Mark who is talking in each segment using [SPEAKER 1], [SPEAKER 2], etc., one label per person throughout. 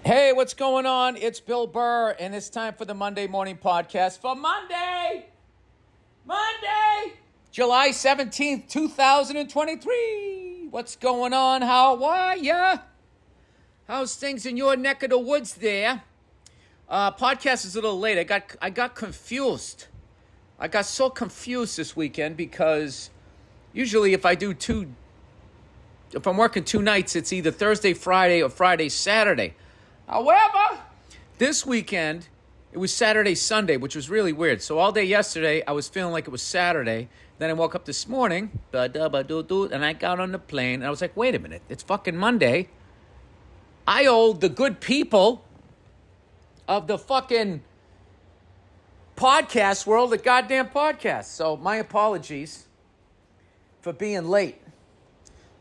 [SPEAKER 1] Hey, what's going on? It's Bill Burr, and it's time for the Monday Morning Podcast for Monday, July 17th, 2023. What's going on? How are ya? How's things in your neck of the woods there? Podcast is a little late. I got confused. I got so confused this weekend because usually if I'm working two nights, it's either Thursday, Friday, or Friday, Saturday. However, this weekend, it was Saturday, Sunday, which was really weird. So all day yesterday, I was feeling like it was Saturday. Then I woke up this morning, and I got on the plane, and I was like, wait a minute, it's fucking Monday. I owe the good people of the fucking podcast world a goddamn podcast. So my apologies for being late.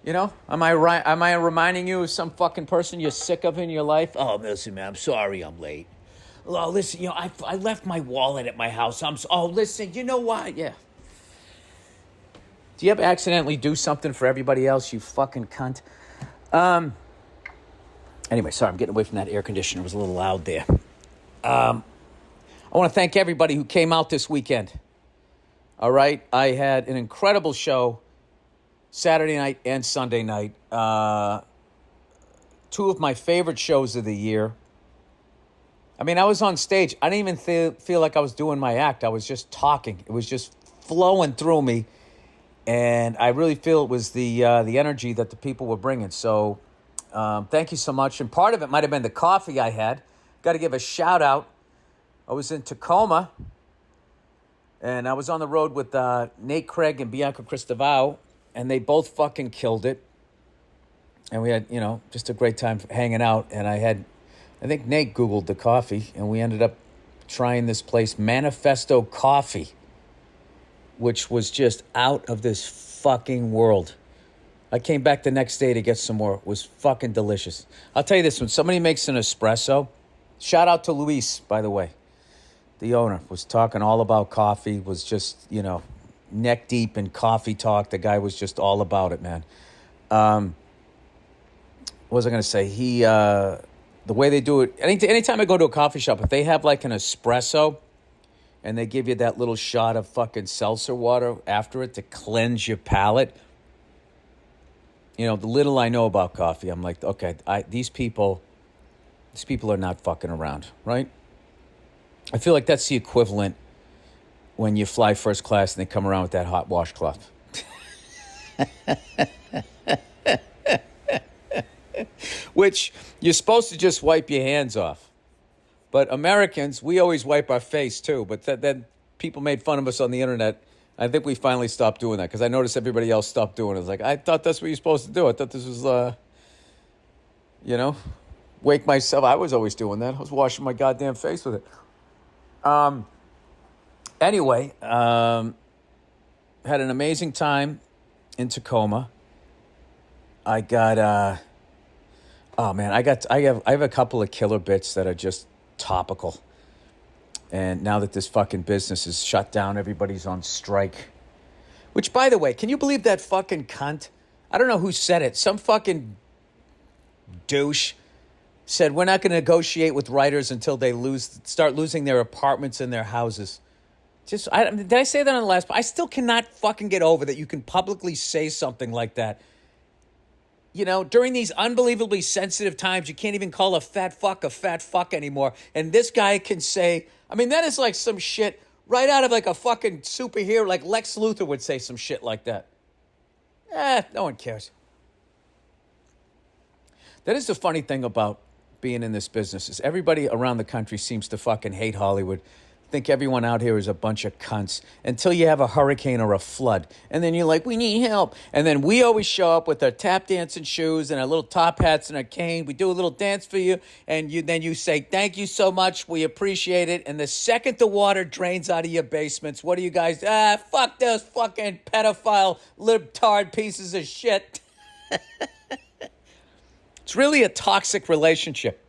[SPEAKER 1] You know, am I reminding you of some fucking person you're sick of in your life? Oh, listen, man, I'm sorry I'm late. Oh, listen, you know, I left my wallet at my house. Listen, you know what? Yeah. Do you ever accidentally do something for everybody else, you fucking cunt? Anyway, sorry, I'm getting away from that air conditioner. It was a little loud there. I want to thank everybody who came out this weekend. All right? I had an incredible show Saturday night and Sunday night. Two of my favorite shows of the year. I mean, I was on stage. I didn't even feel like I was doing my act. I was just talking. It was just flowing through me. And I really feel it was the energy that the people were bringing. So thank you so much. And part of it might have been the coffee I had. Got to give a shout out. I was in Tacoma. And I was on the road with Nate Craig and Bianca Cristoval. And they both fucking killed it. And we had, just a great time hanging out. And I think Nate Googled the coffee. And we ended up trying this place, Manifesto Coffee, which was just out of this fucking world. I came back the next day to get some more. It was fucking delicious. I'll tell you this, when somebody makes an espresso, shout out to Luis, by the way. The owner was talking all about coffee, was just, neck deep in coffee talk. The guy was just all about it, man. What was I going to say? The way they do it, anytime I go to a coffee shop, if they have like an espresso and they give you that little shot of fucking seltzer water after it to cleanse your palate, the little I know about coffee, I'm like, okay, these people are not fucking around, right? I feel like that's the equivalent when you fly first class and they come around with that hot washcloth. Which you're supposed to just wipe your hands off. But Americans, we always wipe our face too. But then people made fun of us on the internet. I think we finally stopped doing that because I noticed everybody else stopped doing it. It's like, I thought that's what you're supposed to do. I thought this was, wake myself. I was always doing that. I was washing my goddamn face with it. Anyway, had an amazing time in Tacoma. I got, I have a couple of killer bits that are just topical. And now that this fucking business is shut down, everybody's on strike. Which, by the way, can you believe that fucking cunt? I don't know who said it. Some fucking douche said, we're not going to negotiate with writers until they start losing their apartments and their houses. Did I say that on the last? I still cannot fucking get over that you can publicly say something like that. During these unbelievably sensitive times, you can't even call a fat fuck anymore. And this guy can say, that is like some shit right out of like a fucking superhero, like Lex Luthor would say some shit like that. No one cares. That is the funny thing about being in this business is everybody around the country seems to fucking hate Hollywood. Think everyone out here is a bunch of cunts until you have a hurricane or a flood. And then you're like, we need help. And then we always show up with our tap dancing shoes and our little top hats and our cane. We do a little dance for you. And then you say, thank you so much. We appreciate it. And the second the water drains out of your basements, what do you guys? Fuck those fucking pedophile libtard pieces of shit. It's really a toxic relationship.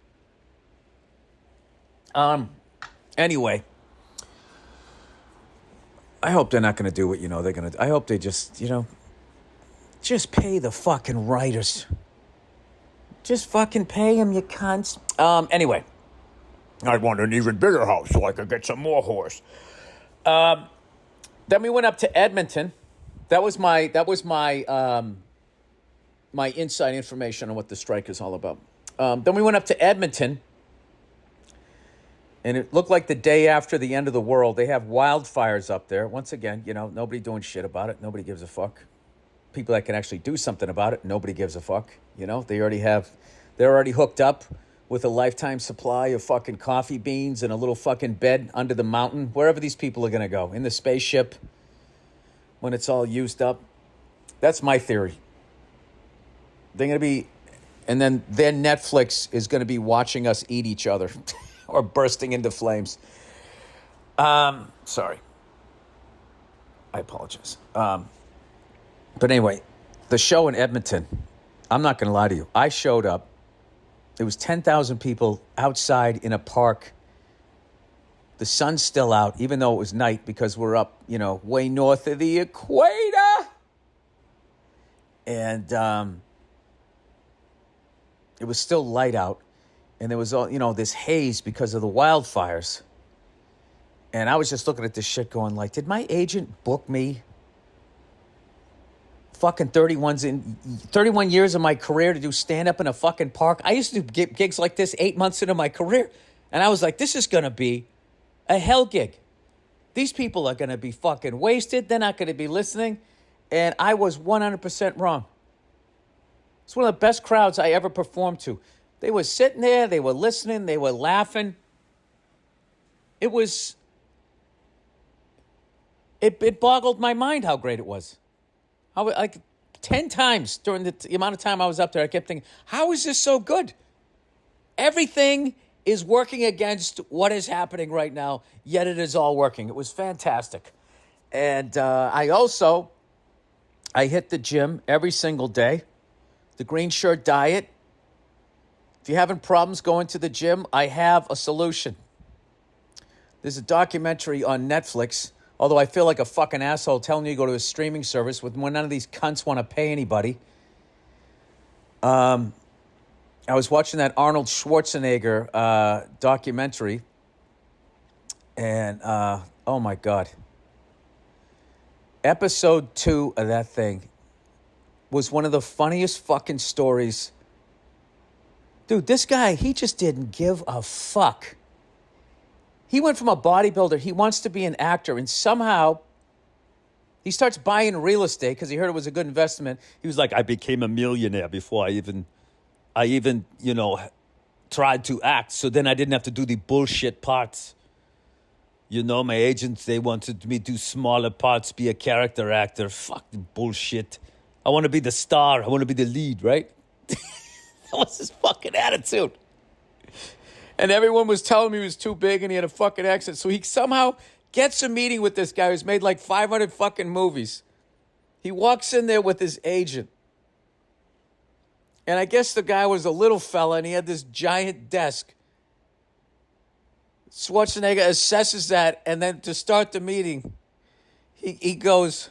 [SPEAKER 1] Anyway. I hope they're not going to do what they're going to do. I hope they just pay the fucking writers. Just fucking pay him, you cunts. Anyway.
[SPEAKER 2] I want an even bigger house so I could get some more horse.
[SPEAKER 1] Then we went up to Edmonton. That was my my inside information on what the strike is all about. Then we went up to Edmonton, and it looked like the day after the end of the world. They have wildfires up there. Once again, nobody doing shit about it. Nobody gives a fuck. People that can actually do something about it, nobody gives a fuck. They're already hooked up with a lifetime supply of fucking coffee beans and a little fucking bed under the mountain, wherever these people are going to go, in the spaceship, when it's all used up. That's my theory. They're going to be, and then their Netflix is going to be watching us eat each other or bursting into flames. Sorry. I apologize. But anyway, the show in Edmonton, I'm not going to lie to you. I showed up. There was 10,000 people outside in a park. The sun's still out, even though it was night, because we're up, way north of the equator. And it was still light out. And there was all, this haze because of the wildfires. And I was just looking at this shit going like, did my agent book me fucking 31 years of my career to do stand-up in a fucking park? I used to do gigs like this 8 months into my career. And I was like, this is going to be a hell gig. These people are going to be fucking wasted. They're not going to be listening. And I was 100% wrong. It's one of the best crowds I ever performed to. They were sitting there. They were listening. They were laughing. It boggled my mind how great it was. Like 10 times during the amount of time I was up there, I kept thinking, how is this so good? Everything is working against what is happening right now, yet it is all working. It was fantastic. And I hit the gym every single day. The green shirt diet. If you're having problems going to the gym, I have a solution. There's a documentary on Netflix. Although I feel like a fucking asshole telling you to go to a streaming service when none of these cunts want to pay anybody. I was watching that Arnold Schwarzenegger documentary. And, oh my God. Episode 2 of that thing was one of the funniest fucking stories. Dude, this guy, he just didn't give a fuck. He went from a bodybuilder, he wants to be an actor, and somehow he starts buying real estate because he heard it was a good investment. He was like, I became a millionaire before I even tried to act. So then I didn't have to do the bullshit parts. My agents, they wanted me to do smaller parts, be a character actor. Fuck the bullshit. I want to be the star. I want to be the lead, right? That was his fucking attitude. And everyone was telling me he was too big and he had a fucking accent. So he somehow gets a meeting with this guy who's made like 500 fucking movies. He walks in there with his agent. And I guess the guy was a little fella and he had this giant desk. Schwarzenegger assesses that, and then to start the meeting, he goes,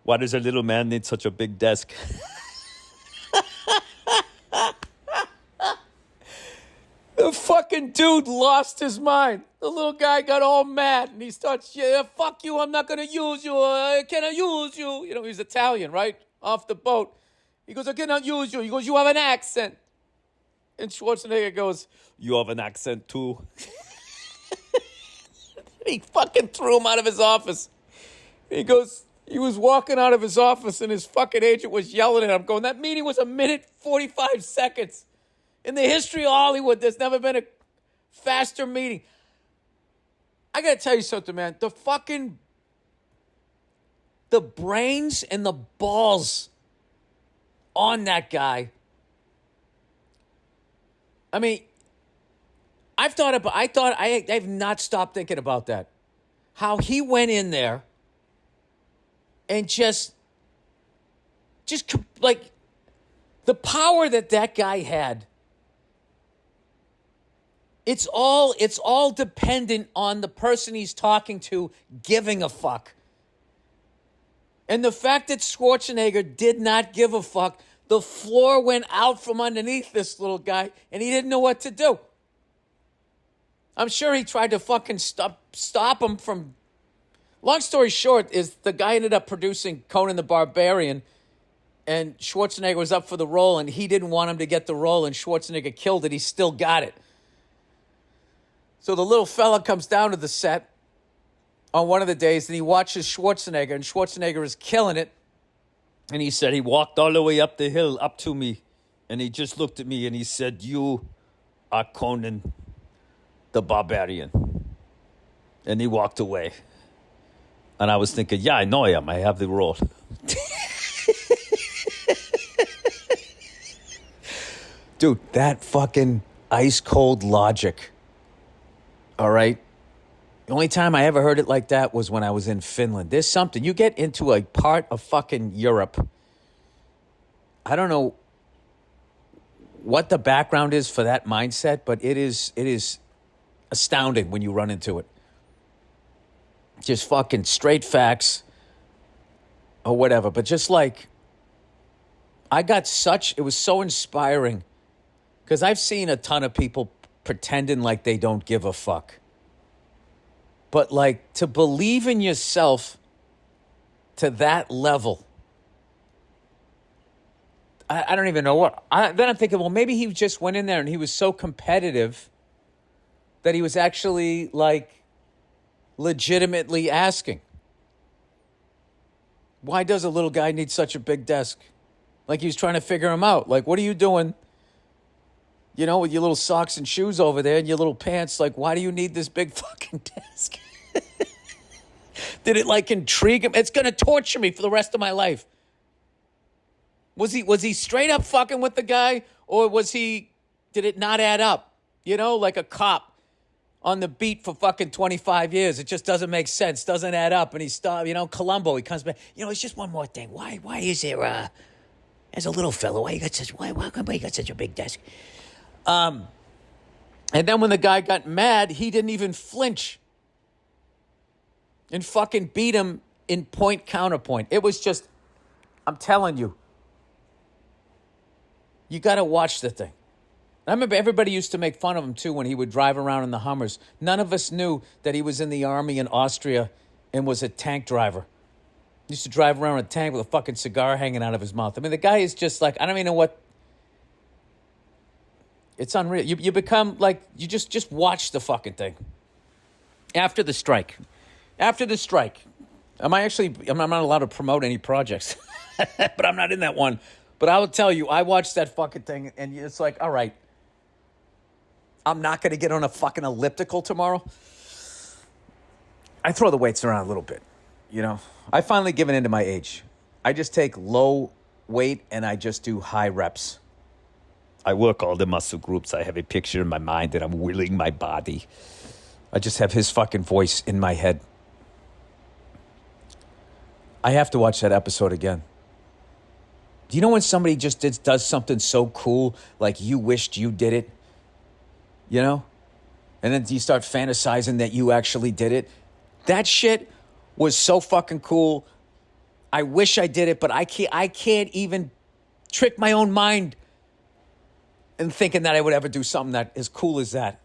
[SPEAKER 1] why does a little man need such a big desk? The fucking dude lost his mind. The little guy got all mad, and he starts, yeah, fuck you, I'm not going to use you. Can I use you? He's Italian, right? Off the boat. He goes, I cannot use you. He goes, you have an accent. And Schwarzenegger goes, you have an accent too. He fucking threw him out of his office. He goes, he was walking out of his office, and his fucking agent was yelling at him, going, that meeting was 1:45 seconds. In the history of Hollywood, there's never been a faster meeting. I got to tell you something, man. The brains and the balls on that guy. I mean, I've not stopped thinking about that. How he went in there and just like the power that guy had. It's all dependent on the person he's talking to giving a fuck. And the fact that Schwarzenegger did not give a fuck, The floor went out from underneath this little guy, and he didn't know what to do. I'm sure he tried to fucking stop him from... Long story short is the guy ended up producing Conan the Barbarian, and Schwarzenegger was up for the role, and he didn't want him to get the role, and Schwarzenegger killed it. He still got it. So the little fella comes down to the set on one of the days, and he watches Schwarzenegger, and Schwarzenegger is killing it. And he said he walked all the way up the hill, up to me, and he just looked at me, and he said, "You are Conan the Barbarian." And he walked away. And I was thinking, yeah, I know I am. I have the role. Dude, that fucking ice-cold logic, all right? The only time I ever heard it like that was when I was in Finland. There's something. You get into a part of fucking Europe. I don't know what the background is for that mindset, but it is astounding when you run into it. Just fucking straight facts or whatever. But just like, it was so inspiring because I've seen a ton of people pretending like they don't give a fuck. But like to believe in yourself to that level, I don't even know what. Then I'm thinking, well, maybe he just went in there and he was so competitive that he was actually like legitimately asking, why does a little guy need such a big desk? Like he was trying to figure him out. Like, what are you doing? You know, with your little socks and shoes over there and your little pants, like, why do you need this big fucking desk? Did it, like, intrigue him? It's going to torture me for the rest of my life. Was he straight up fucking with the guy? Or did it not add up? You know, like a cop on the beat for fucking 25 years. It just doesn't make sense. Doesn't add up. And he stopped, you know, Columbo, he comes back. You know, it's just one more thing. Why is there, as a little fellow, why come you got such a big desk? And then when the guy got mad, he didn't even flinch and fucking beat him in point counterpoint. It was just, I'm telling you, you got to watch the thing. I remember everybody used to make fun of him too when he would drive around in the Hummers. None of us knew that he was in the army in Austria and was a tank driver. He used to drive around in a tank with a fucking cigar hanging out of his mouth. I mean, the guy is just like, I don't even know what. It's unreal. You become like, you just watch the fucking thing. After the strike. I'm not allowed to promote any projects. But I'm not in that one. But I will tell you, I watched that fucking thing and it's like, all right, I'm not going to get on a fucking elliptical tomorrow. I throw the weights around a little bit, you know. I finally given in to my age. I just take low weight and I just do high reps. I work all the muscle groups. I have a picture in my mind that I'm willing my body. I just have his fucking voice in my head. I have to watch that episode again. Do you know when somebody just does something so cool, like you wished you did it? You know? And then you start fantasizing that you actually did it. That shit was so fucking cool. I wish I did it, but I can't even trick my own mind and thinking that I would ever do something that as cool as that.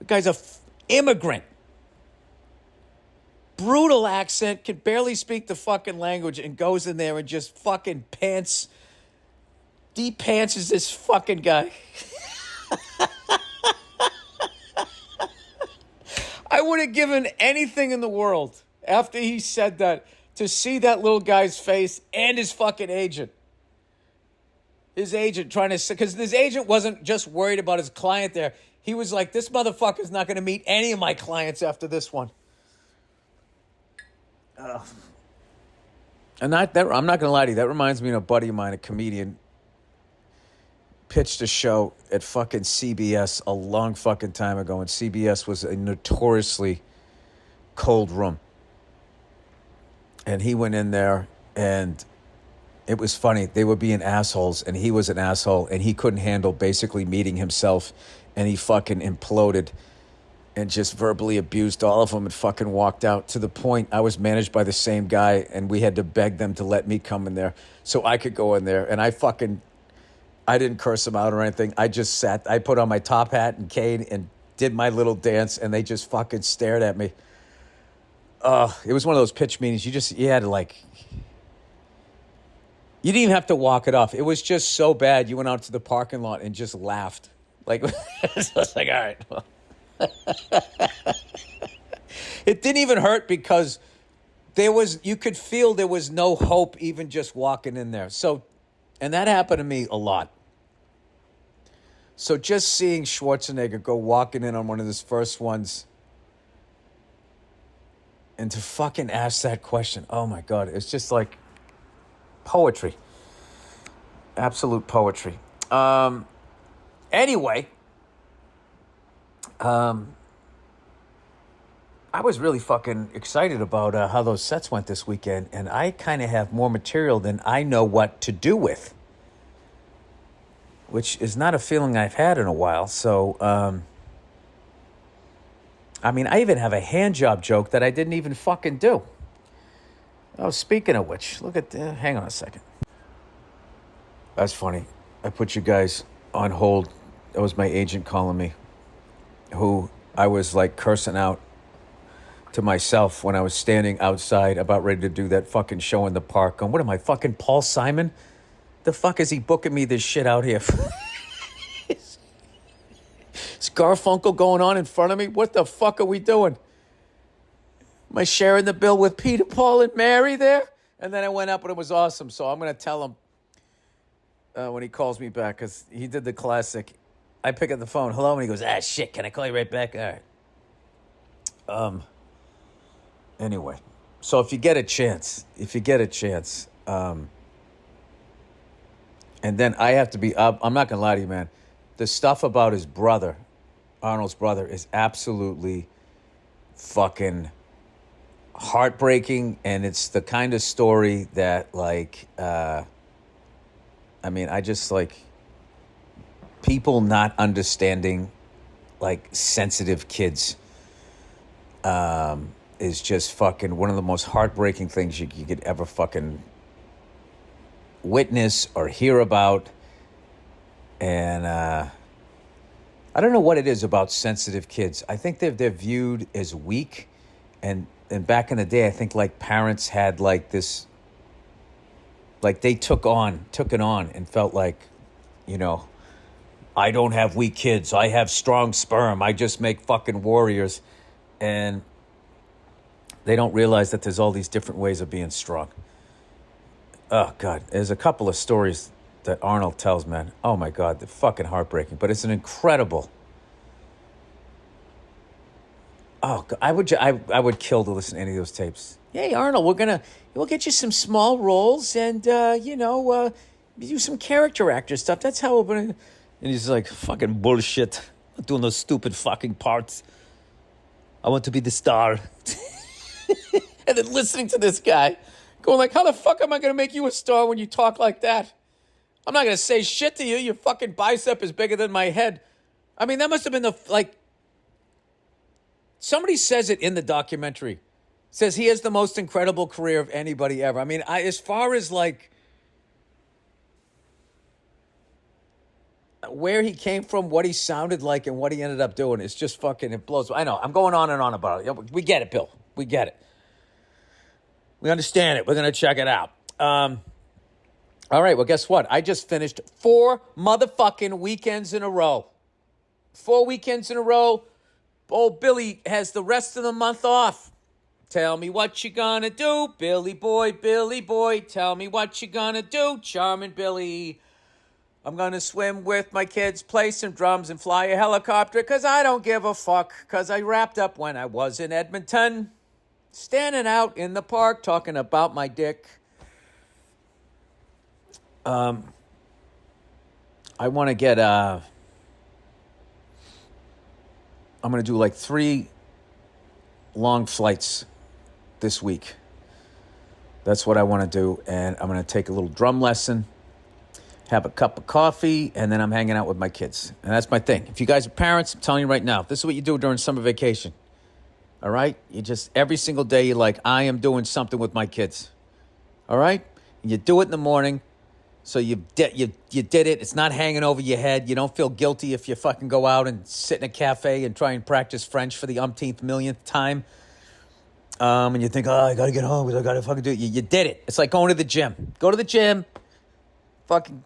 [SPEAKER 1] The guy's a immigrant. Brutal accent, can barely speak the fucking language and goes in there and just fucking deep pants is this fucking guy. I would have given anything in the world after he said that to see that little guy's face and his fucking agent. His agent trying to, because his agent wasn't just worried about his client there. He was like, this motherfucker's not going to meet any of my clients after this one. And I'm not going to lie to you. That reminds me of a buddy of mine, a comedian, pitched a show at fucking CBS a long fucking time ago. And CBS was a notoriously cold room. And he went in there and it was funny. They were being assholes and he was an asshole and he couldn't handle basically meeting himself and he fucking imploded. and just verbally abused all of them and fucking walked out, to the point I was managed by the same guy and we had to beg them to let me come in there so I could go in there. And I didn't curse them out or anything. I just I put on my top hat and cane and did my little dance, and they just fucking stared at me. It was one of those pitch meetings. You had to you didn't even have to walk it off. It was just so bad. You went out to the parking lot and just laughed. Like, so I was like, all right. Well. It didn't even hurt because you could feel there was no hope even just walking in there. So, and that happened to me a lot. So just seeing Schwarzenegger go walking in on one of his first ones and to fucking ask that question, oh my God, it's just like poetry. Absolute poetry. Anyway, I was really fucking excited about how those sets went this weekend, and I kind of have more material than I know what to do with, which is not a feeling I've had in a while. So, I mean, I even have a hand job joke that I didn't even fucking do. Oh, speaking of which, hang on a second. That's funny. I put you guys on hold. That was my agent calling me, who I was like cursing out to myself when I was standing outside about ready to do that fucking show in the park. What am I, fucking Paul Simon? The fuck is he booking me this shit out here? Is Garfunkel going on in front of me? What the fuck are we doing? Am I sharing the bill with Peter, Paul, and Mary there? And then I went up and it was awesome. So I'm going to tell him when he calls me back, because he did the classic. I pick up the phone. Hello. And he goes, shit, can I call you right back? All right. Anyway, so if you get a chance, and then I have to be up. I'm not going to lie to you, man. The stuff about his brother, Arnold's brother, is absolutely fucking heartbreaking. And it's the kind of story that, I just people not understanding, sensitive kids, is just fucking one of the most heartbreaking things you could ever fucking witness or hear about. And I don't know what it is about sensitive kids. I think they're viewed as weak. And back in the day, I think parents had this, they took it on and felt like, I don't have weak kids. I have strong sperm. I just make fucking warriors. And they don't realize that there's all these different ways of being strong. Oh, God. There's a couple of stories that Arnold tells, man. Oh, my God. They're fucking heartbreaking. But it's an incredible... Oh, God. I would kill to listen to any of those tapes. Hey, Arnold, we'll get you some small roles and, do some character actor stuff. That's how we're going to... And he's like, fucking bullshit. I'm not doing those stupid fucking parts. I want to be the star. And then listening to this guy going how the fuck am I going to make you a star when you talk like that? I'm not going to say shit to you. Your fucking bicep is bigger than my head. I mean, that must have been somebody says it in the documentary. Says he has the most incredible career of anybody ever. I mean, as far as where he came from, what he sounded like, and what he ended up doing, it's just fucking, it blows. I know, I'm going on and on about it. We get it, Bill. We get it. We understand it. We're going to check it out. All right, well, guess what? I just finished 4 motherfucking weekends in a row. 4 weekends in a row. Old Billy has the rest of the month off. Tell me what you gonna do, Billy boy, Billy boy. Tell me what you gonna do, charming Billy. I'm gonna swim with my kids, play some drums, and fly a helicopter, because I don't give a fuck, because I wrapped up when I was in Edmonton, standing out in the park talking about my dick. I want to get, I'm going to do 3 long flights this week. That's what I want to do. And I'm going to take a little drum lesson. have a cup of coffee, and then I'm hanging out with my kids. And that's my thing. If you guys are parents, I'm telling you right now, this is what you do during summer vacation. All right? You just, every single day, you're like, I am doing something with my kids. All right? And you do it in the morning. So you did it. It's not hanging over your head. You don't feel guilty if you fucking go out and sit in a cafe and try and practice French for the umpteenth millionth time. And you think, oh, I got to get home because I got to fucking do it. You did it. It's like going to the gym. Go to the gym. Fucking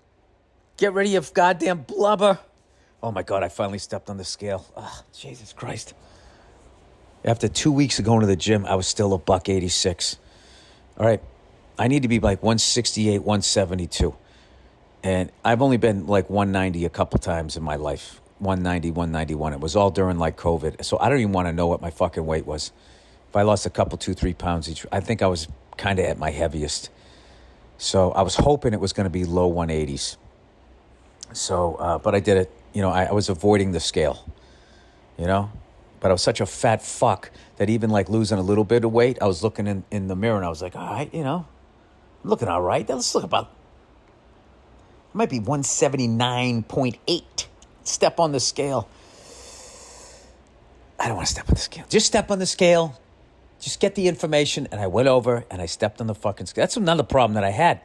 [SPEAKER 1] get rid of your goddamn blubber. Oh, my God, I finally stepped on the scale. Oh, Jesus Christ. After 2 weeks of going to the gym, I was still a $186. All right. I need to be like 168, 172. And I've only been like 190 a couple times in my life. 190, 191. It was all during like COVID. So I don't even want to know what my fucking weight was. If I lost a couple, 2-3 pounds each, I think I was kind of at my heaviest. So I was hoping it was going to be low 180s. So, but I did it. You know, I was avoiding the scale, you know. But I was such a fat fuck that even like losing a little bit of weight, I was looking in the mirror and I was like, all right, you know, I'm looking all right. Let's look about, it might be 179.8. Step on the scale. I don't want to step on the scale. Just step on the scale. Just get the information. And I went over and I stepped on the fucking scale. That's another problem that I had.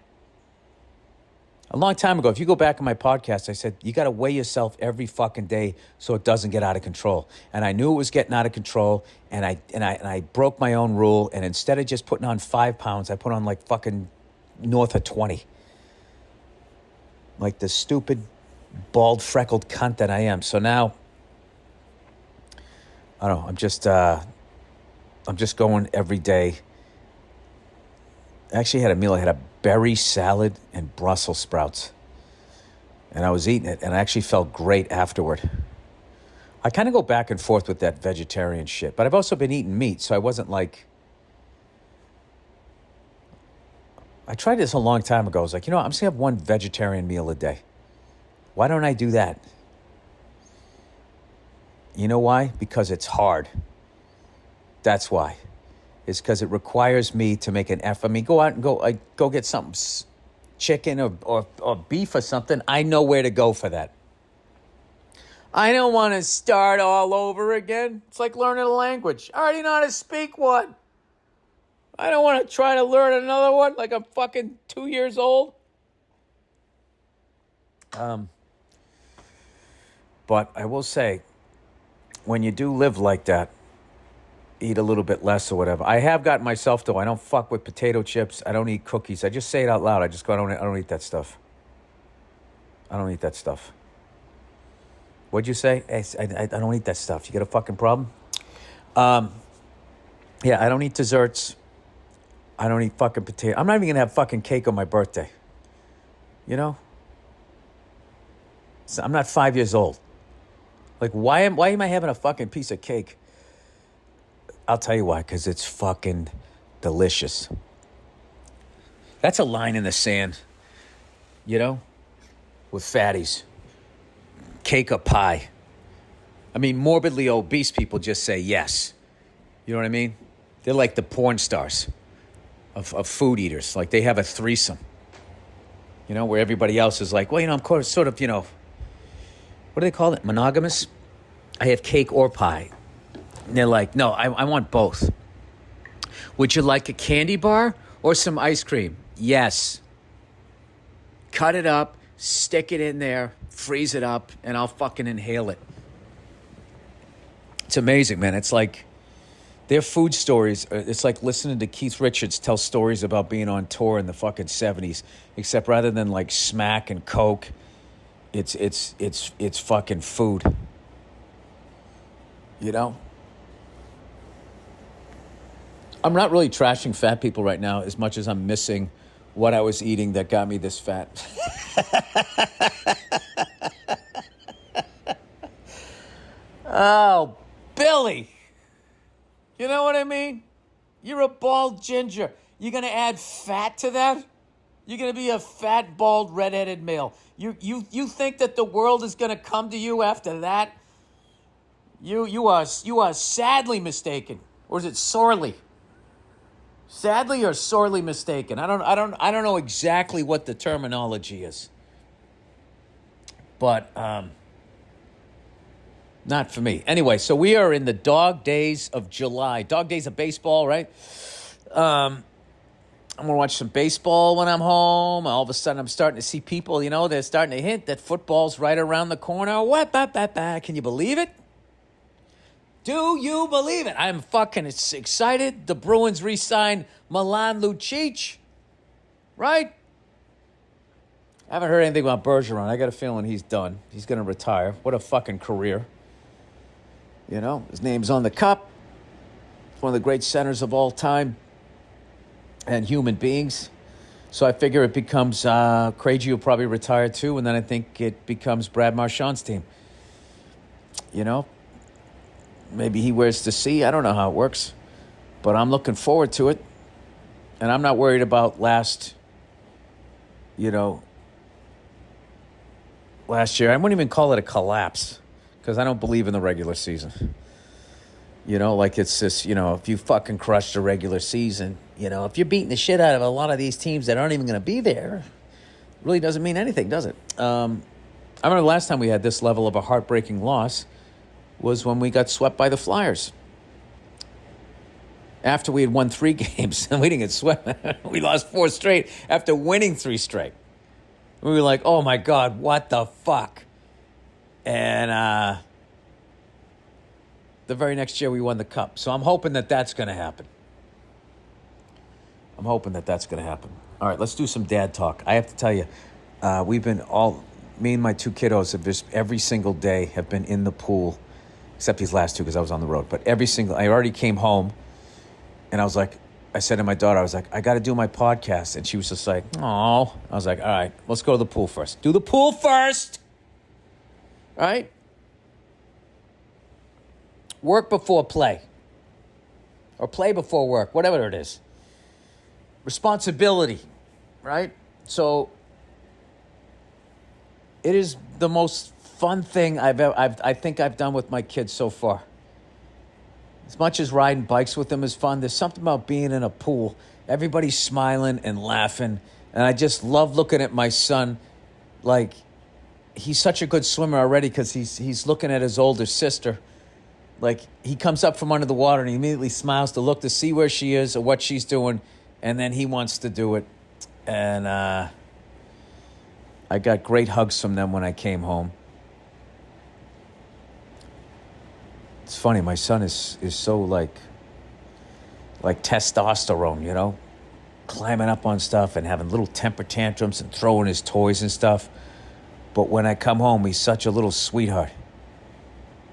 [SPEAKER 1] A long time ago, if you go back in my podcast, I said, you got to weigh yourself every fucking day so it doesn't get out of control. And I knew it was getting out of control, and I broke my own rule, and instead of just putting on 5 pounds, I put on like fucking north of 20. Like the stupid, bald, freckled cunt that I am. So now, I don't know, I'm just going every day. I actually had a meal. I had a berry salad and Brussels sprouts. And I was eating it, and I actually felt great afterward. I kind of go back and forth with that vegetarian shit, but I've also been eating meat, so I wasn't like... I tried this a long time ago. I was like, you know, I'm just going to have one vegetarian meal a day. Why don't I do that? You know why? Because it's hard. That's why. It's because it requires me to make an effort. I mean, go out and go get something, chicken or beef or something. I know where to go for that. I don't want to start all over again. It's like learning a language. I already know how to speak one. I don't want to try to learn another one like I'm fucking 2 years old. But I will say, when you do live like that, eat a little bit less or whatever. I have gotten myself, though, I don't fuck with potato chips. I don't eat cookies. I just say it out loud. I just go, I don't eat that stuff. I don't eat that stuff. What'd you say? Hey, I don't eat that stuff. You got a fucking problem? Yeah, I don't eat desserts. I don't eat fucking potato. I'm not even going to have fucking cake on my birthday. You know? So I'm not 5 years old. Like, why am I having a fucking piece of cake? I'll tell you why, because it's fucking delicious. That's a line in the sand, you know, with fatties. Cake or pie. I mean, morbidly obese people just say yes. You know what I mean? They're like the porn stars of food eaters. Like, they have a threesome, you know, where everybody else is like, well, you know, I'm sort of, you know, what do they call it? Monogamous? I have cake or pie. And they're like, no, I want both. Would you like a candy bar or some ice cream? Yes. Cut it up, stick it in there, freeze it up, and I'll fucking inhale it. It's amazing, man. It's like their food stories. It's like listening to Keith Richards tell stories about being on tour in the fucking 70s. Except rather than like smack and coke, it's fucking food. You know? I'm not really trashing fat people right now as much as I'm missing what I was eating that got me this fat. Oh, Billy. You know what I mean? You're a bald ginger. You're going to add fat to that? You're going to be a fat, bald, redheaded male. You think that the world is going to come to you after that? You are sadly mistaken. Or is it sorely? Sadly or sorely mistaken. I don't know exactly what the terminology is. But not for me. Anyway, so we are in the dog days of July. Dog days of baseball, right? I'm going to watch some baseball when I'm home. All of a sudden, I'm starting to see people, they're starting to hint that football's right around the corner. What? Can you believe it? Do you believe it? I'm fucking excited. The Bruins re-signed Milan Lucic, right? I haven't heard anything about Bergeron. I got a feeling he's done. He's going to retire. What a fucking career. His name's on the cup. One of the great centers of all time and human beings. So I figure it becomes Craigie will probably retire too, and then I think it becomes Brad Marchand's team. Maybe he wears the C. I don't know how it works, but I'm looking forward to it, and I'm not worried about last year. I wouldn't even call it a collapse because I don't believe in the regular season. Like it's this, if you fucking crush the regular season, if you're beating the shit out of a lot of these teams that aren't even going to be there, it really doesn't mean anything, does it? I remember the last time we had this level of a heartbreaking loss was when we got swept by the Flyers. After we had won 3 games, and we didn't get swept. We lost 4 straight after winning 3 straight. We were like, oh my God, what the fuck? And the very next year we won the cup. So I'm hoping that that's going to happen. All right, let's do some dad talk. I have to tell you, me and my 2 kiddos have just every single day have been in the pool, except these last 2 because I was on the road. But I already came home, and I said to my daughter, I got to do my podcast. And she was just like, oh. I was like, all right, let's go to the pool first. Do the pool first. All right? Work before play. Or play before work, whatever it is. Responsibility, right? So it is the most fun thing I think I've done with my kids so far. As much as riding bikes with them is fun, there's something about being in a pool. Everybody's smiling and laughing. And I just love looking at my son. Like, he's such a good swimmer already because he's looking at his older sister. Like, he comes up from under the water and he immediately smiles to look to see where she is or what she's doing. And then he wants to do it. And I got great hugs from them when I came home. It's funny, my son is so like testosterone, climbing up on stuff and having little temper tantrums and throwing his toys and stuff. But when I come home, he's such a little sweetheart.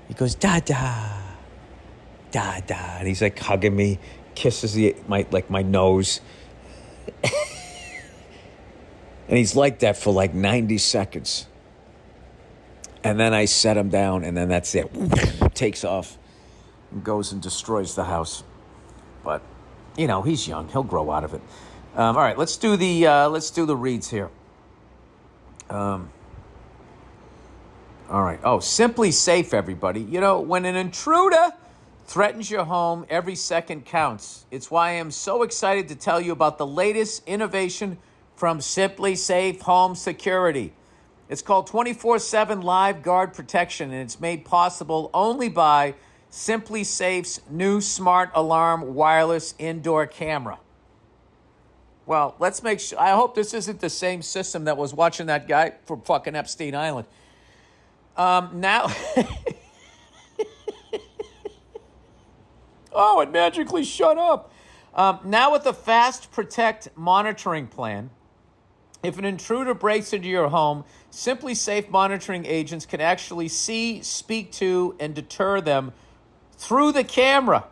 [SPEAKER 1] He goes, Dada, Dada. And he's like hugging me, kisses my nose. And he's like that for like 90 seconds. And then I set him down, and then that's it. Takes off and goes and destroys the house. But, he's young. He'll grow out of it. All right, let's do the reads here. All right. Oh, SimpliSafe, everybody. When an intruder threatens your home, every second counts. It's why I am so excited to tell you about the latest innovation from SimpliSafe Home Security. It's called 24/7 Live Guard Protection, and it's made possible only by SimpliSafe's new smart alarm wireless indoor camera. Well, let's make sure. I hope this isn't the same system that was watching that guy from fucking Epstein Island. Now... Oh, it magically shut up. Now with the Fast Protect monitoring plan, if an intruder breaks into your home, SimpliSafe monitoring agents can actually see, speak to, and deter them through the camera,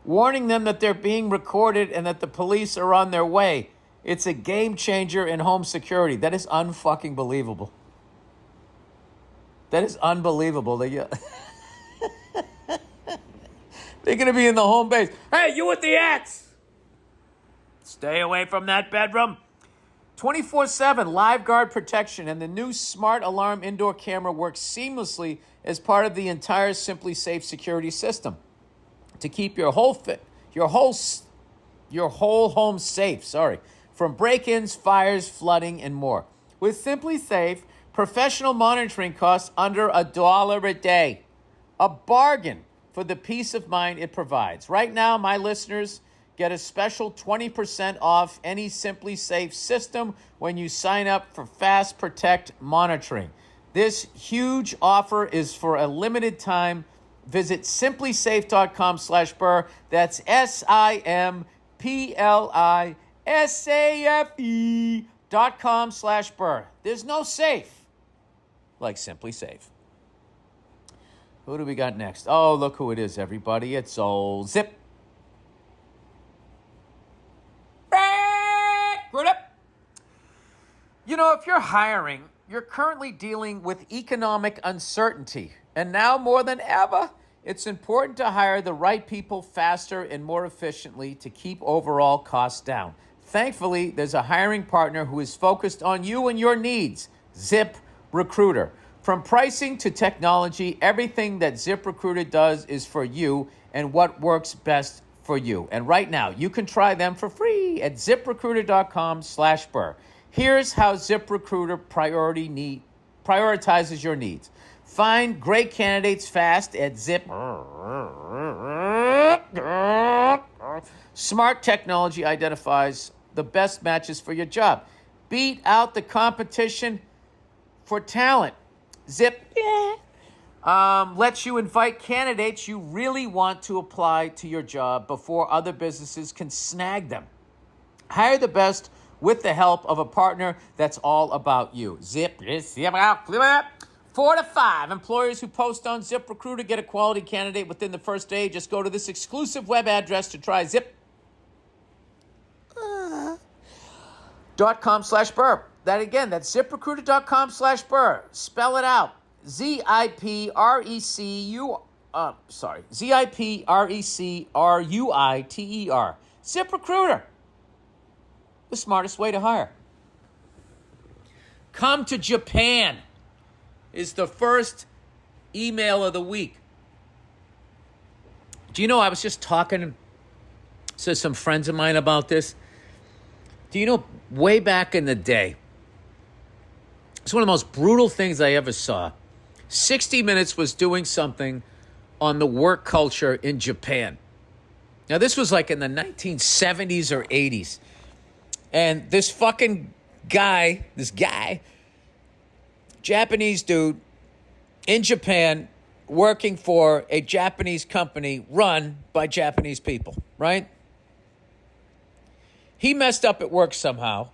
[SPEAKER 1] warning them that they're being recorded and that the police are on their way. It's a game changer in home security. That is unfucking believable. That is unbelievable. They're going to be in the home base. Hey, you with the axe! Stay away from that bedroom. 24/7 live guard protection, and the new smart alarm indoor camera works seamlessly as part of the entire SimpliSafe security system to keep your whole home safe. From break-ins, fires, flooding, and more. With SimpliSafe, Professional monitoring costs under $1 a day. A bargain for the peace of mind it provides. Right now, my listeners get a special 20% off any SimpliSafe system when you sign up for Fast Protect monitoring. This huge offer is for a limited time. Visit SimpliSafe.com/Burr. That's SimpliSafe.com/Burr. There's no safe like SimpliSafe. Who do we got next? Oh, look who it is, everybody. It's old Zip. You know, if you're hiring, you're currently dealing with economic uncertainty. And now more than ever, it's important to hire the right people faster and more efficiently to keep overall costs down. Thankfully, there's a hiring partner who is focused on you and your needs, ZipRecruiter. From pricing to technology, everything that ZipRecruiter does is for you and what works best for you. And right now, you can try them for free at ZipRecruiter.com/Burr. Here's how ZipRecruiter prioritizes your needs. Find great candidates fast at Zip. Smart technology identifies the best matches for your job. Beat out the competition for talent. Zip lets you invite candidates you really want to apply to your job before other businesses can snag them. Hire the best with the help of a partner that's all about you. 4 to 5 employers who post on ZipRecruiter get a quality candidate within the first day. Just go to this exclusive web address to try Zip.com/Burr. That again, that's ZipRecruiter.com/Burr. Spell it out. ZipRecruiter. ZipRecruiter. The smartest way to hire. Come to Japan is the first email of the week. Do you know, I was just talking to some friends of mine about this. Do you know, way back in the day, it's one of the most brutal things I ever saw. 60 Minutes was doing something on the work culture in Japan. Now, this was like in the 1970s or 80s. And this fucking guy, Japanese dude in Japan, working for a Japanese company run by Japanese people, right? He messed up at work somehow.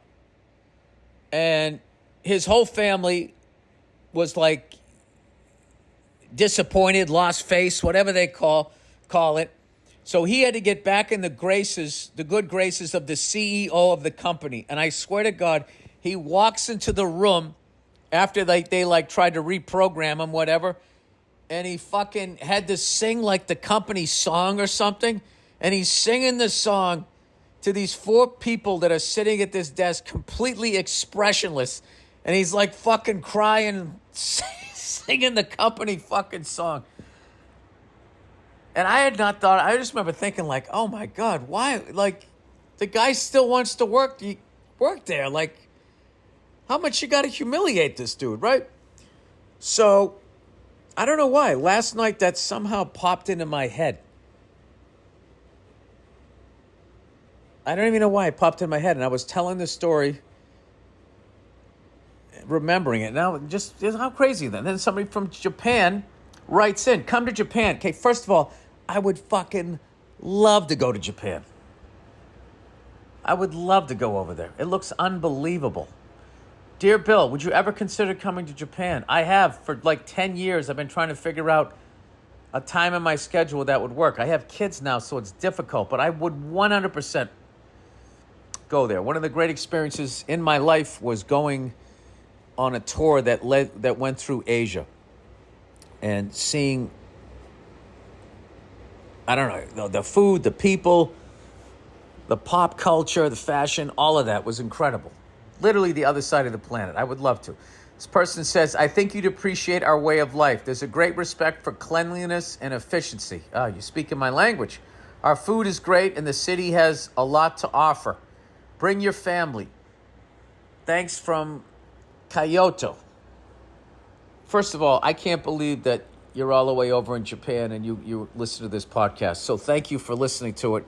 [SPEAKER 1] And his whole family was like disappointed, lost face, whatever they call it. So he had to get back in the good graces of the CEO of the company. And I swear to God, he walks into the room after they tried to reprogram him, whatever. And he fucking had to sing like the company song or something. And he's singing the song to these 4 people that are sitting at this desk completely expressionless. And he's like fucking crying, singing the company fucking song. And I had not thought, I just remember thinking like, oh my God, why? Like, the guy still wants to work there. Like, how much you got to humiliate this dude, right? So, I don't know why. Last night that somehow popped into my head. I don't even know why it popped in my head. And I was telling the story, remembering it. Now, just how crazy then. Then somebody from Japan writes in, come to Japan. Okay, first of all, I would fucking love to go to Japan. I would love to go over there. It looks unbelievable. Dear Bill, would you ever consider coming to Japan? I have for like 10 years. I've been trying to figure out a time in my schedule that would work. I have kids now, so it's difficult, but I would 100% go there. One of the great experiences in my life was going on a tour that went through Asia and seeing, I don't know, the food, the people, the pop culture, the fashion, all of that was incredible. Literally the other side of the planet. I would love to. This person says, I think you'd appreciate our way of life. There's a great respect for cleanliness and efficiency. You speak in my language. Our food is great and the city has a lot to offer. Bring your family. Thanks from Kyoto. First of all, I can't believe that you're all the way over in Japan and you listen to this podcast. So thank you for listening to it.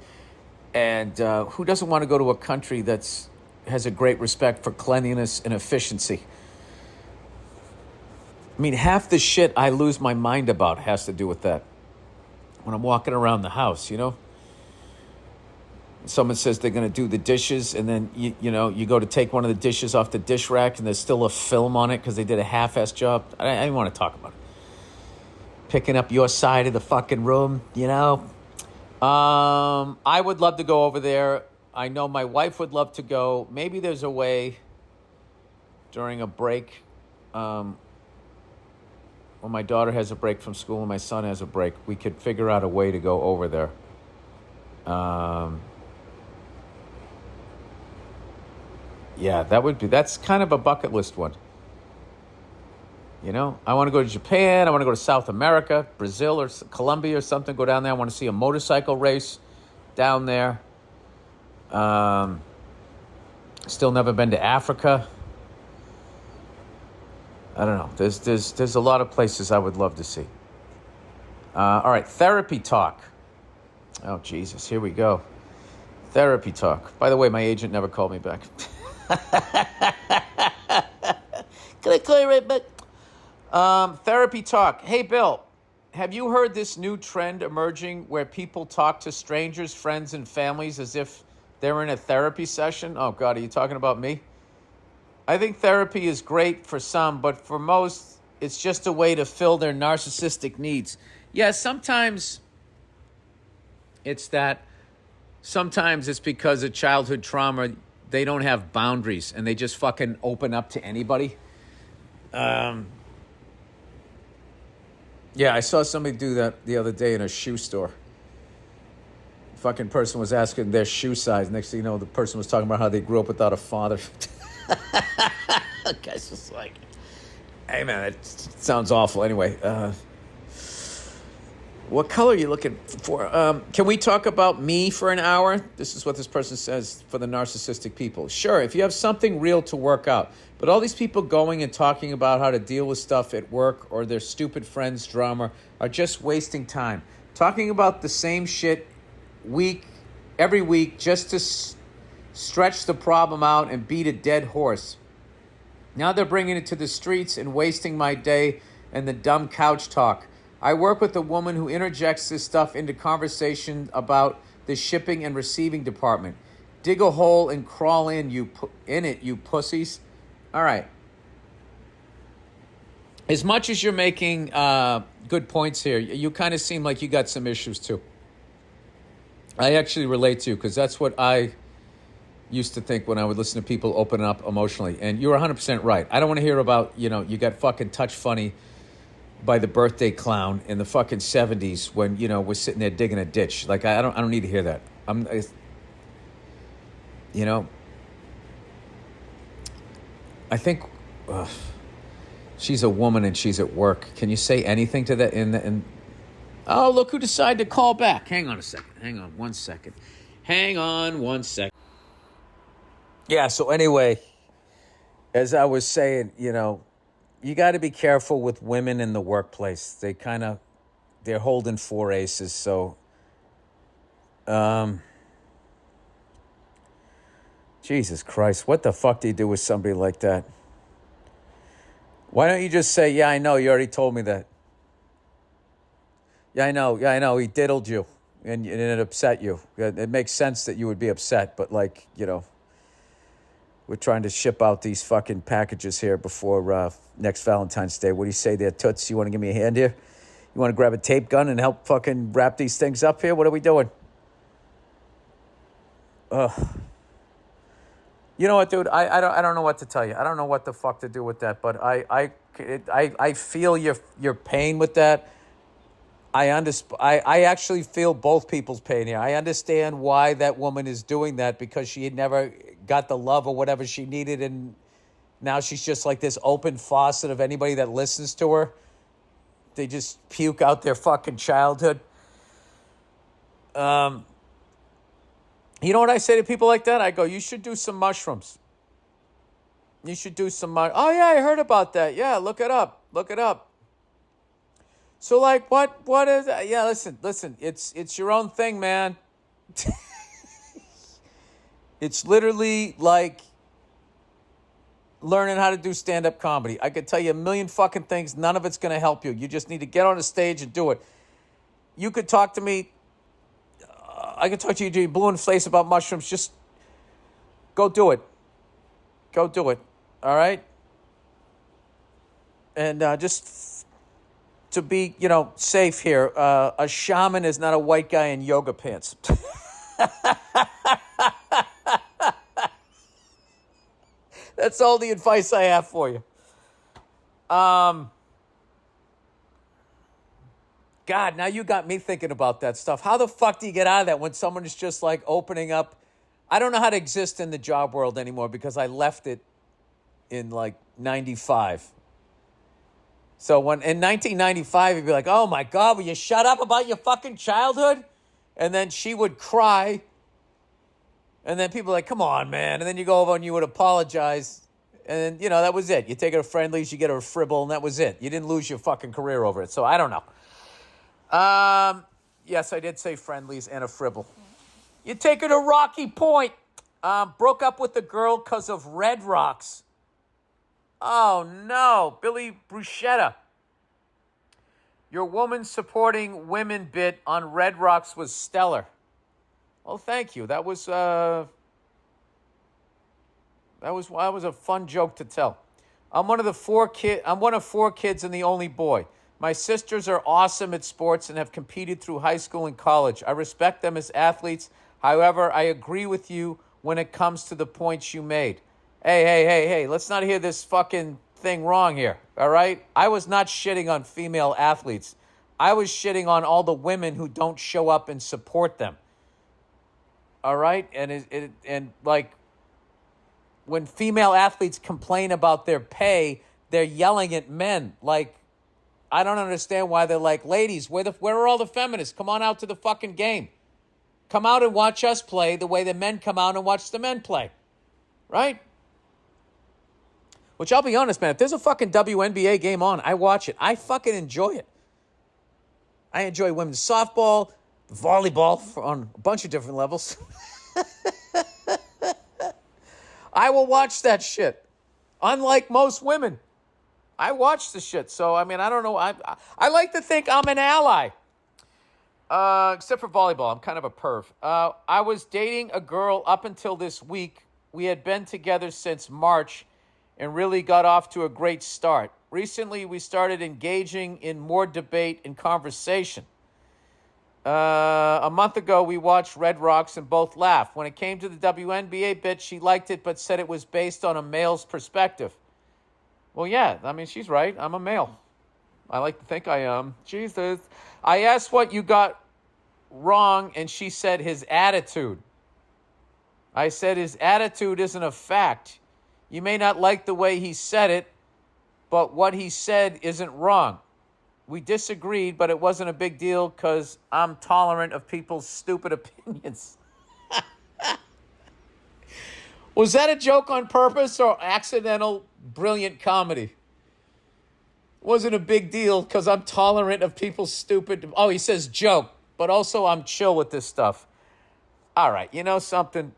[SPEAKER 1] And who doesn't want to go to a country that's has a great respect for cleanliness and efficiency? I mean, half the shit I lose my mind about has to do with that. When I'm walking around the house, you know? Someone says they're going to do the dishes, and then, you go to take one of the dishes off the dish rack, and there's still a film on it because they did a half-assed job. I didn't want to talk about it. Picking up your side of the fucking room, you know? I would love to go over there. I know my wife would love to go. Maybe there's a way during a break, when my daughter has a break from school and my son has a break, we could figure out a way to go over there. Yeah, that's kind of a bucket list one. You know, I want to go to Japan. I want to go to South America, Brazil or Colombia or something. Go down there. I want to see a motorcycle race down there. Still never been to Africa. I don't know. There's a lot of places I would love to see. All right, therapy talk. Oh, Jesus, here we go. Therapy talk. By the way, my agent never called me back. Can I call you right back? Therapy talk. Hey, Bill, have you heard this new trend emerging where people talk to strangers, friends, and families as if they're in a therapy session? Oh, God, are you talking about me? I think therapy is great for some, but for most, it's just a way to fill their narcissistic needs. Yeah, sometimes it's that. Sometimes it's because of childhood trauma. They don't have boundaries, and they just fucking open up to anybody. Yeah, I saw somebody do that the other day in a shoe store. Fucking person was asking their shoe size. Next thing you know, the person was talking about how they grew up without a father. The guy's just like, hey, man, it sounds awful. Anyway, what color are you looking for? Can we talk about me for an hour? This is what this person says for the narcissistic people. Sure, if you have something real to work out. But all these people going and talking about how to deal with stuff at work or their stupid friends' drama are just wasting time. Talking about the same shit every week just to stretch the problem out and beat a dead horse. Now they're bringing it to the streets and wasting my day and the dumb couch talk. I work with a woman who interjects this stuff into conversation about the shipping and receiving department. Dig a hole and crawl in, you pussies. All right. As much as you're making good points here, you kind of seem like you got some issues too. I actually relate to you because that's what I used to think when I would listen to people open up emotionally. And you're 100% right. I don't want to hear about, you got fucking touch funny by the birthday clown in the fucking 70s when, we're sitting there digging a ditch. Like, I don't need to hear that. I think she's a woman and she's at work. Can you say anything to that? Oh, look who decided to call back. Hang on a second. Hang on one second. Yeah, so anyway, as I was saying, you got to be careful with women in the workplace. They're holding four aces. So, Jesus Christ, what the fuck do you do with somebody like that? Why don't you just say, yeah, I know, you already told me that. Yeah, I know, he diddled you and it upset you. It makes sense that you would be upset, but we're trying to ship out these fucking packages here before next Valentine's Day. What do you say there, Toots? You want to give me a hand here? You want to grab a tape gun and help fucking wrap these things up here? What are we doing? You know what, dude? I don't know what to tell you. I don't know what the fuck to do with that, but I feel your pain with that. I actually feel both people's pain here. I understand why that woman is doing that because she had never got the love or whatever she needed, and now she's just like this open faucet of anybody that listens to her. They just puke out their fucking childhood. You know what I say to people like that? I go, you should do some mushrooms. You should do some... Oh, yeah, I heard about that. Yeah, look it up. Look it up. So, like, what is that? Yeah, listen. It's your own thing, man. It's literally like learning how to do stand-up comedy. I could tell you a million fucking things. None of it's going to help you. You just need to get on a stage and do it. You could talk to me. I could talk to you, do blue in the face about mushrooms. Just go do it. Go do it. All right? And just to be, safe here, a shaman is not a white guy in yoga pants. That's all the advice I have for you. God, now you got me thinking about that stuff. How the fuck do you get out of that when someone is just like opening up? I don't know how to exist in the job world anymore because I left it in like 95. So when in 1995, you'd be like, oh my God, will you shut up about your fucking childhood? And then she would cry. And then people are like, come on, man. And then you go over and you would apologize. And then, that was it. You take her to friendlies, you get her a fribble, and that was it. You didn't lose your fucking career over it. So I don't know. Yes, I did say friendlies and a fribble. You take her to Rocky Point. Broke up with the girl because of Red Rocks. Oh, no. Billy Bruschetta. Your woman supporting women bit on Red Rocks was stellar. Well, thank you. That was a fun joke to tell. I'm one of 4 kids and the only boy. My sisters are awesome at sports and have competed through high school and college. I respect them as athletes. However, I agree with you when it comes to the points you made. Hey, let's not hear this fucking thing wrong here, all right? I was not shitting on female athletes. I was shitting on all the women who don't show up and support them. All right? And like, when female athletes complain about their pay, they're yelling at men. Like, I don't understand why they're like, ladies, where are all the feminists? Come on out to the fucking game. Come out and watch us play the way the men come out and watch the men play. Right? Which I'll be honest, man, if there's a fucking WNBA game on, I watch it. I fucking enjoy it. I enjoy women's softball, volleyball on a bunch of different levels. I will watch that shit. Unlike most women, I watch the shit. So, I mean, I don't know. I like to think I'm an ally. Except for volleyball. I'm kind of a perv. I was dating a girl up until this week. We had been together since March and really got off to a great start. Recently, we started engaging in more debate and conversation. A month ago, we watched Red Rocks and both laughed. When it came to the WNBA bit, she liked it but said it was based on a male's perspective. Well, yeah, I mean, she's right. I'm a male. I like to think I am. Jesus. I asked what you got wrong, and she said his attitude. I said his attitude isn't a fact. You may not like the way he said it, but what he said isn't wrong. We disagreed, but it wasn't a big deal because I'm tolerant of people's stupid opinions. Was that a joke on purpose or accidental, brilliant comedy? Wasn't a big deal because I'm tolerant of people's stupid... Oh, he says joke, but also I'm chill with this stuff. All right, you know something?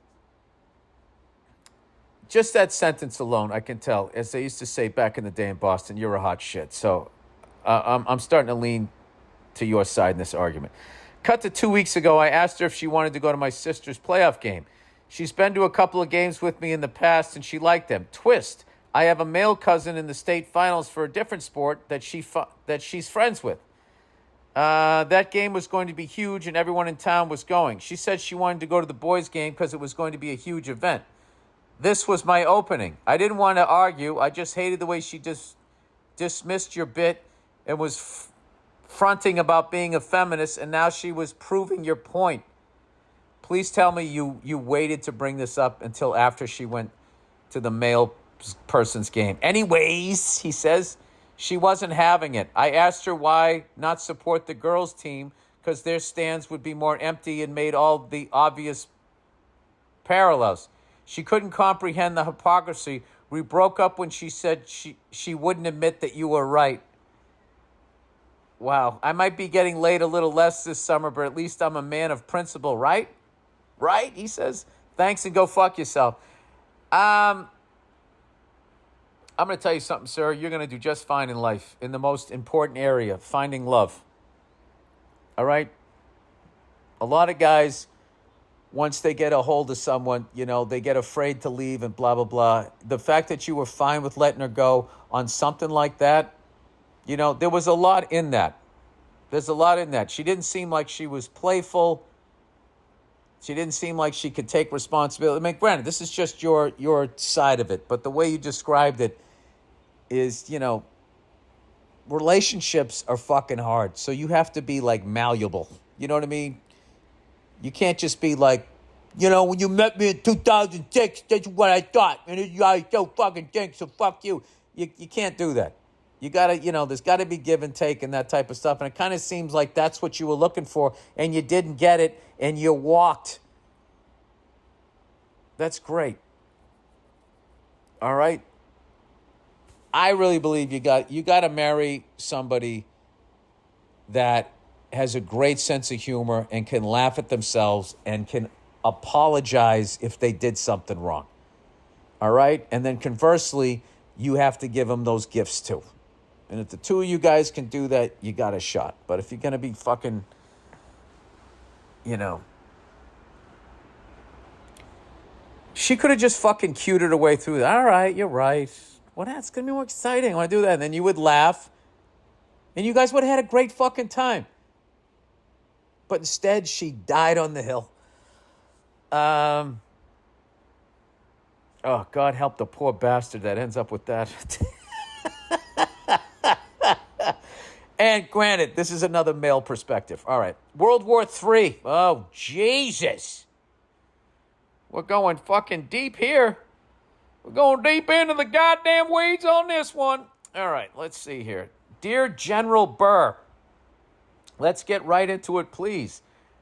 [SPEAKER 1] Just that sentence alone, I can tell. As they used to say back in the day in Boston, you're a hot shit. So I'm starting to lean to your side in this argument. Cut to 2 weeks ago, I asked her if she wanted to go to my sister's playoff game. She's been to a couple of games with me in the past, and she liked them. Twist. I have a male cousin in the state finals for a different sport that she's friends with. That game was going to be huge, and everyone in town was going. She said she wanted to go to the boys' game because it was going to be a huge event. This was my opening. I didn't want to argue. I just hated the way she dismissed your bit and was fronting about being a feminist, and now she was proving your point. Please tell me you waited to bring this up until after she went to the male person's game. Anyways, he says, she wasn't having it. I asked her why not support the girls' team because their stands would be more empty and made all the obvious parallels. She couldn't comprehend the hypocrisy We broke up when she said she wouldn't admit that you were right. Wow. I might be getting laid a little less this summer, but at least I'm a man of principle, right? Right? He says, thanks and go fuck yourself. I'm going to tell you something, sir. You're going to do just fine in life, in the most important area, finding love. All right? A lot of guys, once they get a hold of someone, they get afraid to leave and blah, blah, blah. The fact that you were fine with letting her go on something like that, there was a lot in that. There's a lot in that. She didn't seem like she was playful. She didn't seem like she could take responsibility. I mean, granted, this is just your side of it, but the way you described it is, relationships are fucking hard. So you have to be, like, malleable. You know what I mean? You can't just be like, when you met me in 2006, that's what I thought. And I still fucking think, so fuck you. You can't do that. You got to, there's got to be give and take and that type of stuff. And it kind of seems like that's what you were looking for, and you didn't get it, and you walked. That's great. All right? I really believe you got to marry somebody that has a great sense of humor and can laugh at themselves and can apologize if they did something wrong. All right? And then conversely, you have to give them those gifts too. And if the two of you guys can do that, you got a shot. But if you're going to be fucking, she could have just fucking cued her way through that. All right, you're right. Well, that's going to be more exciting. I want to do that. And then you would laugh. And you guys would have had a great fucking time. But instead, she died on the hill. Oh, God help the poor bastard that ends up with that. And granted, this is another male perspective. All right. World War III. Oh, Jesus. We're going fucking deep here. We're going deep into the goddamn weeds on this one. All right, let's see here. Dear General Burr, let's get right into it, please.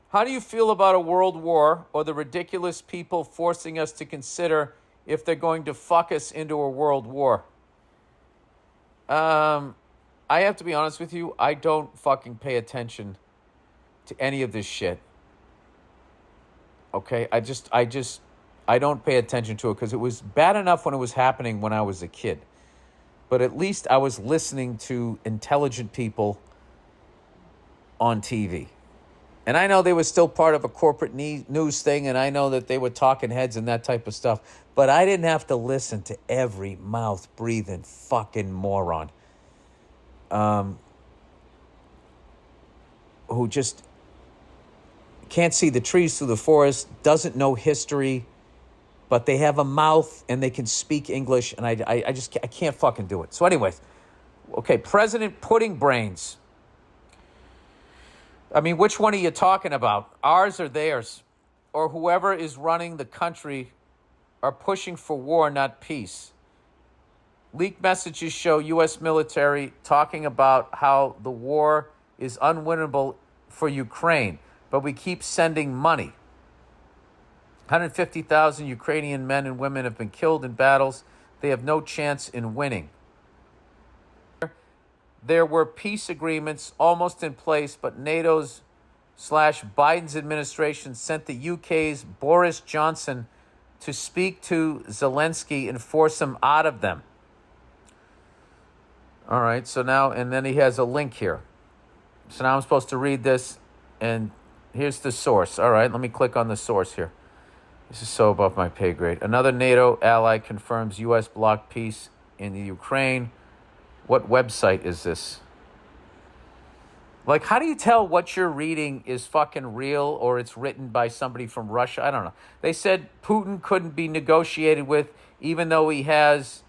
[SPEAKER 1] How do you feel about a world war or the ridiculous people forcing us to consider if they're going to fuck us into a world war? I have to be honest with you. I don't fucking pay attention to any of this shit. Okay? I don't pay attention to it because it was bad enough when it was happening when I was a kid. But at least I was listening to intelligent people on TV. And I know they were still part of a corporate news thing, and I know that they were talking heads and that type of stuff. But I didn't have to listen to every mouth-breathing fucking moron who just can't see the trees through the forest, doesn't know history, but they have a mouth and they can speak English, and I can't fucking do it. So anyways, okay, President Pudding Brains. I mean, which one are you talking about? Ours or theirs? Or whoever is running the country are pushing for war, not peace. Leaked messages show U.S. military talking about how the war is unwinnable for Ukraine, but we keep sending money. 150,000 Ukrainian men and women have been killed in battles. They have no chance in winning. There were peace agreements almost in place, but NATO's/Biden's administration sent the UK's Boris Johnson to speak to Zelensky and force him out of them. All right, so now, and then he has a link here. So now I'm supposed to read this, and here's the source. All right, let me click on the source here. This is so above my pay grade. Another NATO ally confirms U.S. blocked peace in the Ukraine. What website is this? Like, how do you tell what you're reading is fucking real or it's written by somebody from Russia? I don't know. They said Putin couldn't be negotiated with, even though he has,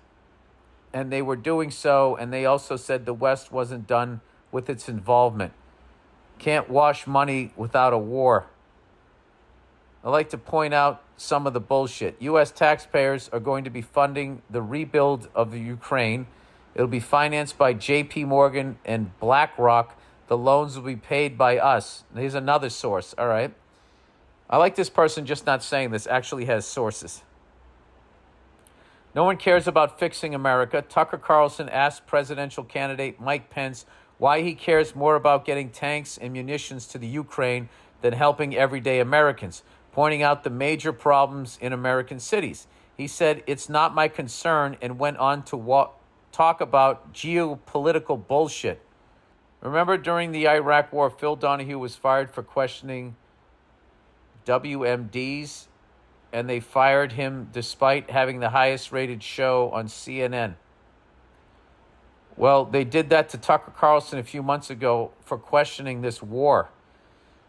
[SPEAKER 1] and they were doing so. And they also said the West wasn't done with its involvement. Can't wash money without a war. I like to point out some of the bullshit. U.S. taxpayers are going to be funding the rebuild of the Ukraine. It'll be financed by J.P. Morgan and BlackRock. The loans will be paid by us. Here's another source. All right. I like this person just not saying this. Actually has sources. No one cares about fixing America. Tucker Carlson asked presidential candidate Mike Pence why he cares more about getting tanks and munitions to the Ukraine than helping everyday Americans, pointing out the major problems in American cities. He said, "It's not my concern," and went on to talk about geopolitical bullshit. Remember during the Iraq War, Phil Donahue was fired for questioning WMDs, and they fired him despite having the highest rated show on CNN. Well, they did that to Tucker Carlson a few months ago for questioning this war.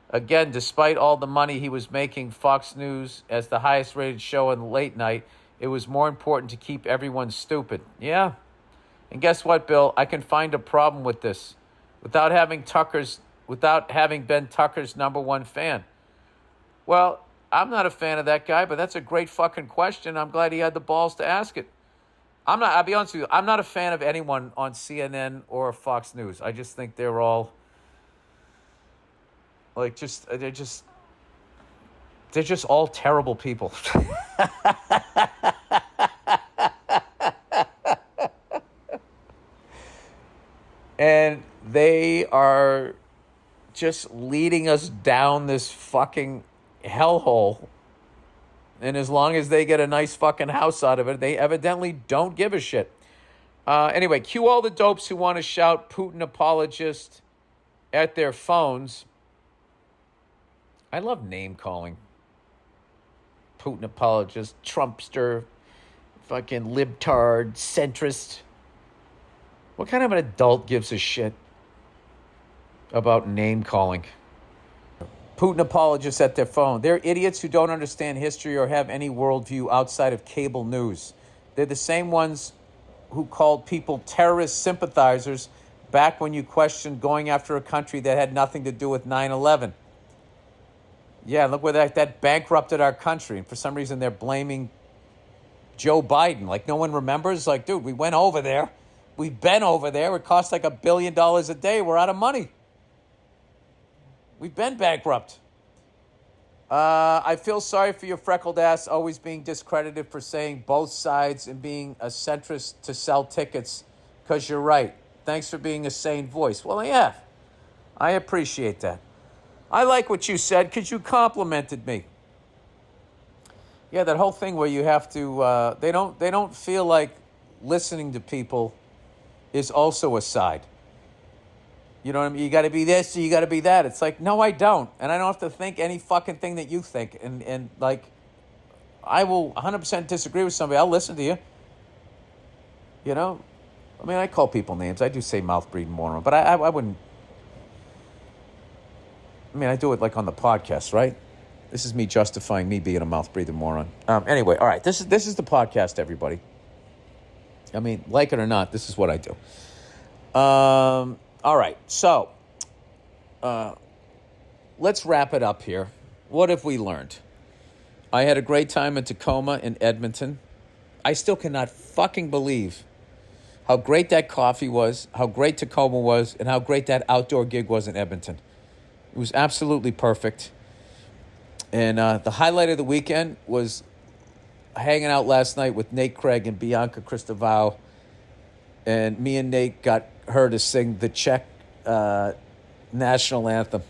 [SPEAKER 1] Again, despite all the money he was making Fox News as the highest rated show on late night, it was more important to keep everyone stupid. Yeah. And guess what, Bill? I can find a problem with this without having been Tucker's number one fan. Well, I'm not a fan of that guy, but that's a great fucking question. I'm glad he had the balls to ask it. I'll be honest with you, I'm not a fan of anyone on CNN or Fox News. I just think they're all they're just all terrible people. And they are just leading us down this fucking hellhole. And as long as they get a nice fucking house out of it, they evidently don't give a shit. Anyway, cue all the dopes who want to shout Putin apologist at their phones. I love name calling. Putin apologist, Trumpster, fucking libtard, centrist. What kind of an adult gives a shit about name calling? Putin apologists at their phone. They're idiots who don't understand history or have any worldview outside of cable news. They're the same ones who called people terrorist sympathizers back when you questioned going after a country that had nothing to do with 9/11. Yeah, look where that bankrupted our country. And for some reason, they're blaming Joe Biden. Like, no one remembers. Like, dude, we went over there. We've been over there. It costs like $1 billion a day. We're out of money. We've been bankrupt. I feel sorry for your freckled ass always being discredited for saying both sides and being a centrist to sell tickets, because you're right. Thanks for being a sane voice. Well, yeah, I appreciate that. I like what you said because you complimented me. Yeah, that whole thing where you have to, they don't feel like listening to people is also a side. You know what I mean? You got to be this, or you got to be that. It's like, no, I don't. And I don't have to think any fucking thing that you think. And like, I will 100% disagree with somebody. I'll listen to you. You know? I mean, I call people names. I do say mouth-breathing moron. But I wouldn't. I mean, I do it like on the podcast, right? This is me justifying me being a mouth-breathing moron. Anyway, all right. This is the podcast, everybody. I mean, like it or not, this is what I do. All right, so let's wrap it up here. What have we learned? I had a great time in Tacoma and Edmonton. I still cannot fucking believe how great that coffee was, how great Tacoma was, and how great that outdoor gig was in Edmonton. It was absolutely perfect. And the highlight of the weekend was hanging out last night with Nate Craig and Bianca Christoval. And me and Nate got her to sing the Czech national anthem.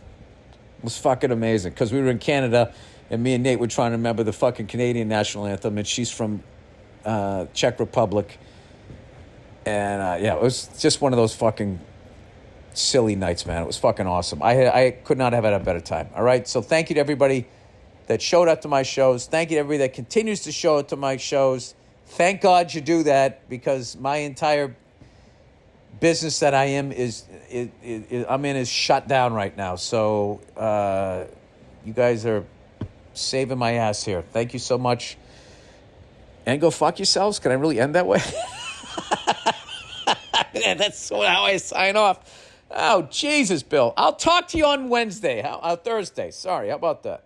[SPEAKER 1] It was fucking amazing because we were in Canada and me and Nate were trying to remember the fucking Canadian national anthem, and she's from Czech Republic. And yeah, it was just one of those fucking silly nights, man. It was fucking awesome. I could not have had a better time. All right, so thank you to everybody that showed up to my shows. Thank you to everybody that continues to show up to my shows. Thank God you do that, because my entire business that I am is shut down right now. So you guys are saving my ass here. Thank you so much. And go fuck yourselves. Can I really end that way? That's how I sign off. Oh, Jesus, Bill. I'll talk to you on Wednesday. Thursday. Sorry. How about that?